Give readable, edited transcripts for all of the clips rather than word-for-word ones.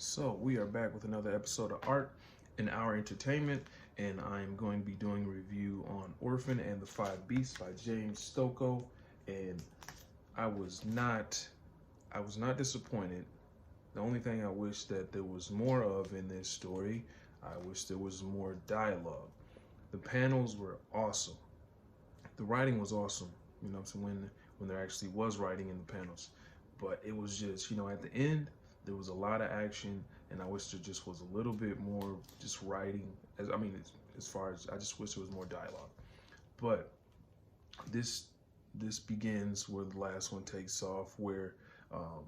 So we are back with another episode of Art and Our Entertainment, and I am going to be doing a review on Orphan and the Five Beasts by James Stokoe. And I was not, I was not disappointed. The only thing I wish that there was more of in this story, I wish there was more dialogue. The panels were awesome. The writing was awesome. You know, what I'm saying when there actually was writing in the panels, but it was just at the end there was a lot of action, and I wish there just was a little bit more just writing. As far as I just wish there was more dialogue. But this this begins where the last one takes off, where um,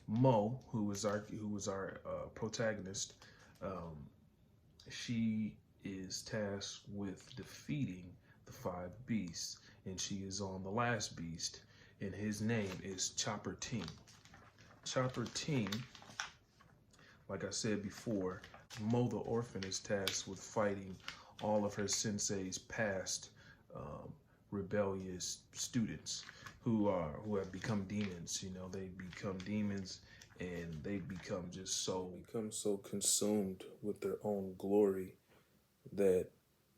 Mo, who was our protagonist, um, she is tasked with defeating the five beasts, and she is on the last beast, and his name is Chopper Team. Chopper Team, like I said before, Mo the Orphan is tasked with fighting all of her sensei's past um, rebellious students who have become demons. You know, they become demons, and they become so consumed with their own glory that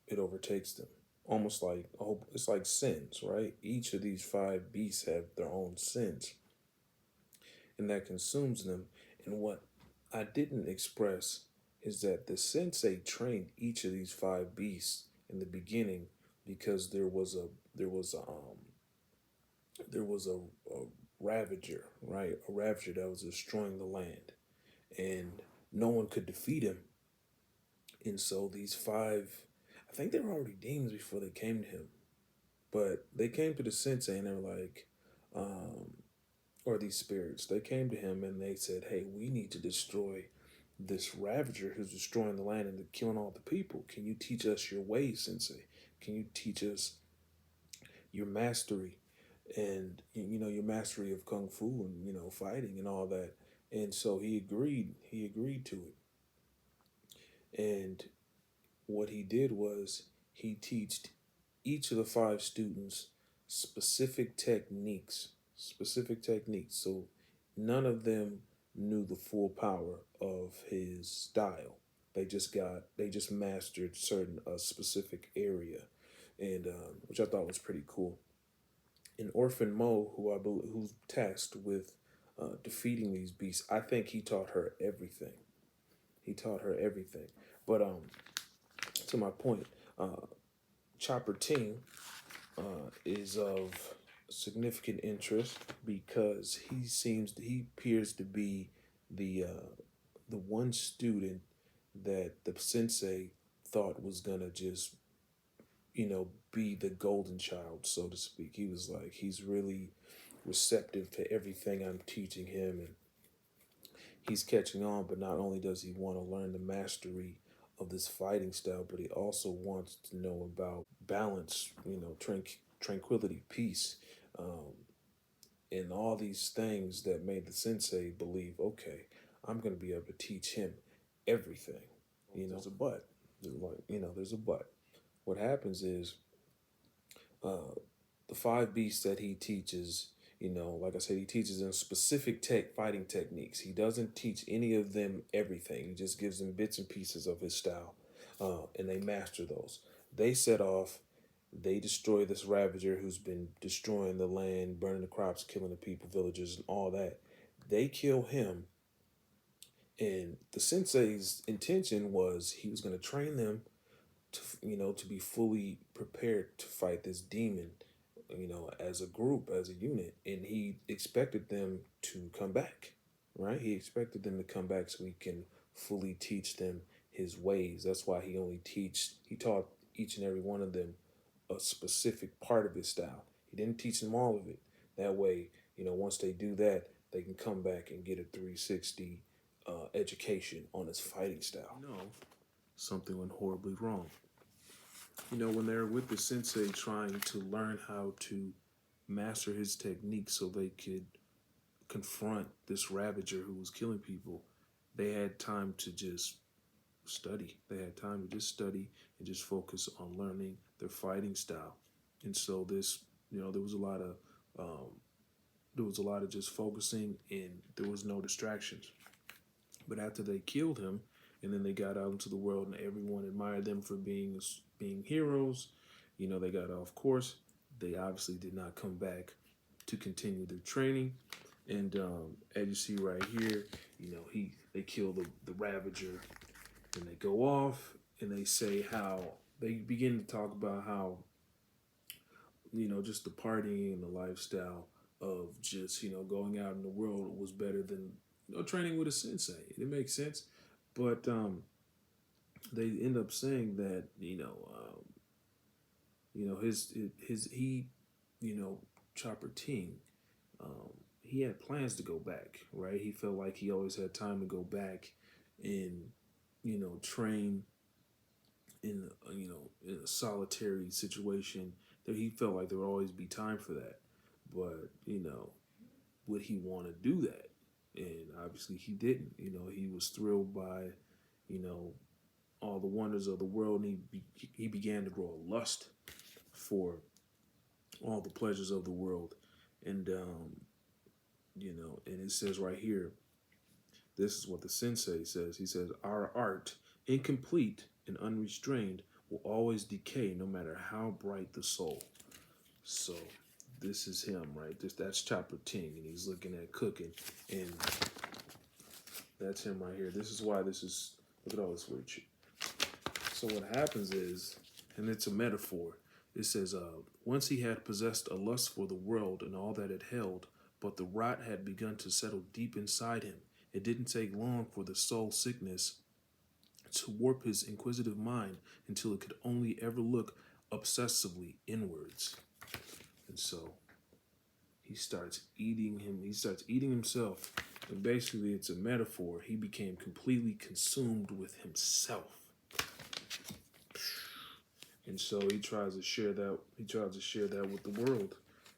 it overtakes them. Almost like it's like sins, right? Each of these five beasts have their own sins, and that consumes them. And what I didn't express is that the sensei trained each of these five beasts in the beginning because there was a ravager, right? A ravager that was destroying the land, and no one could defeat him. And so these five, I think they were already demons before they came to him, but they came to the sensei and they were like, um, or these spirits, they came to him and they said, "Hey, we need to destroy this ravager who's destroying the land and killing all the people. Can you teach us your ways, Sensei? Can you teach us your mastery and your mastery of kung fu and fighting and all that?" And so he agreed. He agreed to it. And what he did was he taught each of the five students specific techniques, specific techniques. So none of them knew the full power of his style. They just mastered certain a specific area, and which I thought was pretty cool. And Orphan Mo, who I believe who's tasked with defeating these beasts, I think he taught her everything. He taught her everything. But to my point, Chopper Team is of significant interest because he appears to be the one student that the sensei thought was gonna just be the golden child, so to speak. He was like, he's really receptive to everything I'm teaching him, and he's catching on. But not only does he want to learn the mastery of this fighting style, but he also wants to know about balance, tranquility, peace, um, and all these things that made the sensei believe, okay, I'm going to be able to teach him everything. There's a but. There's a but. What happens is uh, the five beasts that he teaches, like I said, he teaches them specific fighting techniques. He doesn't teach any of them everything. He just gives them bits and pieces of his style, and they master those. They set off. They destroy this ravager who's been destroying the land, burning the crops, killing the people, villagers, and all that. They kill him, and the sensei's intention was he was going to train them to be fully prepared to fight this demon, as a group, as a unit. And he expected them to come back, right? He expected them to come back so he can fully teach them his ways. That's why he taught each and every one of them a specific part of his style. He didn't teach them all of it. That way, once they do that, they can come back and get a 360 education on his fighting style. No, something went horribly wrong. When they're with the sensei trying to learn how to master his technique so they could confront this ravager who was killing people, they had time to just study. They had time to just study and just focus on learning their fighting style. And so there was a lot of just focusing, and there was no distractions. But after they killed him, and then they got out into the world, and everyone admired them for being heroes, they got off course. They obviously did not come back to continue their training. And as you see right here, they kill the Ravager, and they go off, and they say how they begin to talk about how just the partying and the lifestyle of just going out in the world was better than training with a sensei. It makes sense, but they end up saying that his he Chopper Ting, he had plans to go back, right? He felt like he always had time to go back and train in in a solitary situation. That he felt like there would always be time for that, but would he want to do that? And obviously he didn't. He was thrilled by you know all the wonders of the world, and he began to grow a lust for all the pleasures of the world. And and it says right here, this is what the sensei says. He says, our art, incomplete and unrestrained, will always decay no matter how bright the soul. So this is him, right? That's Chopper Ting, and he's looking at cooking, and that's him right here. This is why this is, look at all this weird shit. So what happens is, and it's a metaphor, it says, once he had possessed a lust for the world and all that it held, but the rot had begun to settle deep inside him. It didn't take long for the soul sickness to warp his inquisitive mind until it could only ever look obsessively inwards. And so he starts eating himself. And basically it's a metaphor. He became completely consumed with himself. And so he tries to share that with the world.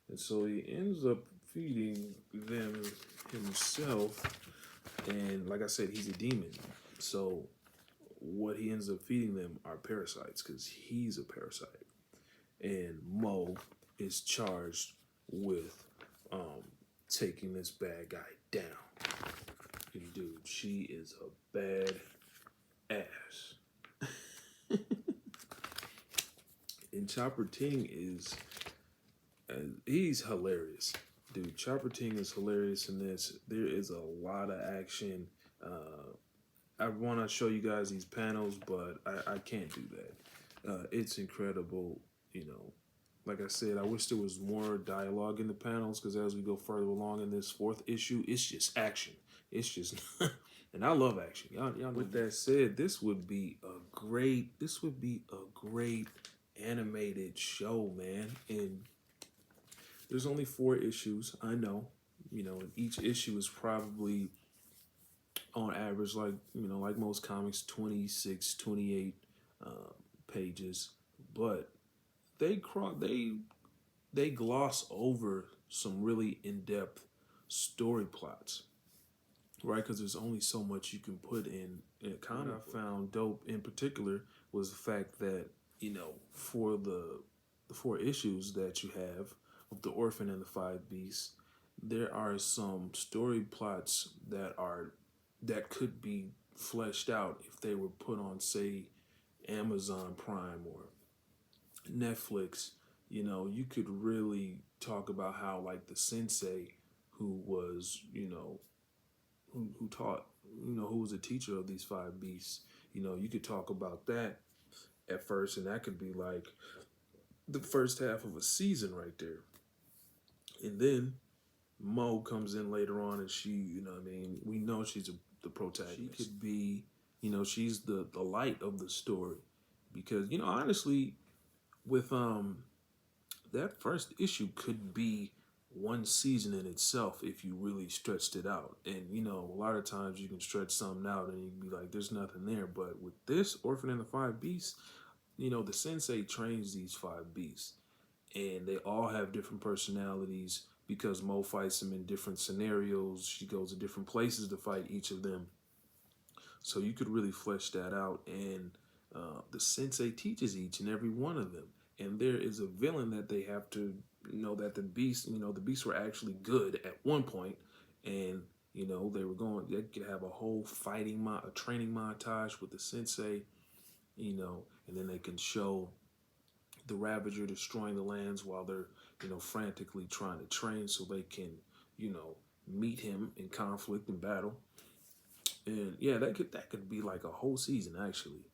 And so he ends up feeding them himself. And like I said, he's a demon. So what he ends up feeding them are parasites, because he's a parasite. And Mo is charged with taking this bad guy down. And dude, she is a bad ass. And Chopper Ting is, he's hilarious. Dude, Chopper Ting is hilarious in this. There is a lot of action. I want to show you guys these panels, but I can't do that. It's incredible. Like I said, I wish there was more dialogue in the panels, because as we go further along in this fourth issue, it's just action. It's just, and I love action. Y'all. With that said, this would be a great animated show, man. And there's only 4 issues. I know, and each issue is probably on average, like most comics, 26, 28 pages, but they gloss over some really in-depth story plots, right? Because there's only so much you can put in a comic. What I found dope in particular was the fact that for the 4 issues that you have of the Orphan and the 5 Beasts, there are some story plots that could be fleshed out if they were put on, say, Amazon Prime or Netflix. You could really talk about how, like, the sensei who was, who taught, who was a teacher of these 5 beasts, you could talk about that at first, and that could be like the first half of a season right there. And then Mo comes in later on, and she, we know she's the protagonist. She could be, she's the light of the story, because honestly, with that first issue could be one season in itself if you really stretched it out. And a lot of times you can stretch something out and you can be like, there's nothing there. But with this Orphan and the 5 Beasts, the sensei trains these 5 beasts, and they all have different personalities, because Mo fights them in different scenarios. She goes to different places to fight each of them. So you could really flesh that out, and the sensei teaches each and every one of them. And there is a villain that they have to, that the beasts were actually good at one point, and You know, they could have a whole a training montage with the sensei, you know, and then they can show the Ravager destroying the lands while they're, you know, frantically trying to train so they can, you know, meet him in conflict and battle. And yeah, that could be like a whole season actually.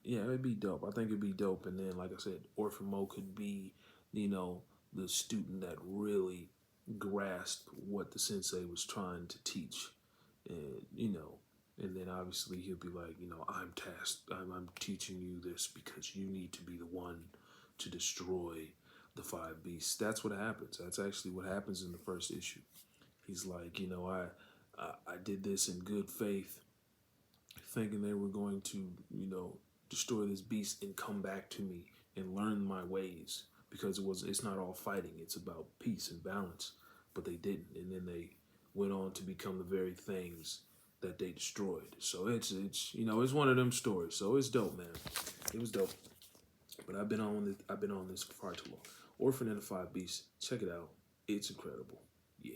Yeah, it'd be dope. I think it'd be dope. And then, like I said, Orphan Mo could be, you know, the student that really grasped what the sensei was trying to teach, and you know, and then obviously he'll be like, you know, I'm tasked. I'm teaching you this because you need to be the one to destroy the five beasts. That's what happens. That's actually what happens in the first issue. He's like, you know, I did this in good faith, thinking they were going to, you know, destroy this beast and come back to me and learn my ways because it's not all fighting. It's about peace and balance. But they didn't, and then they went on to become the very things that they destroyed. So it's you know, it's one of them stories. So it's dope, man. It was dope. But I've been on this for far too long. Orphan and the Five Beasts. Check it out. It's incredible. Yeah.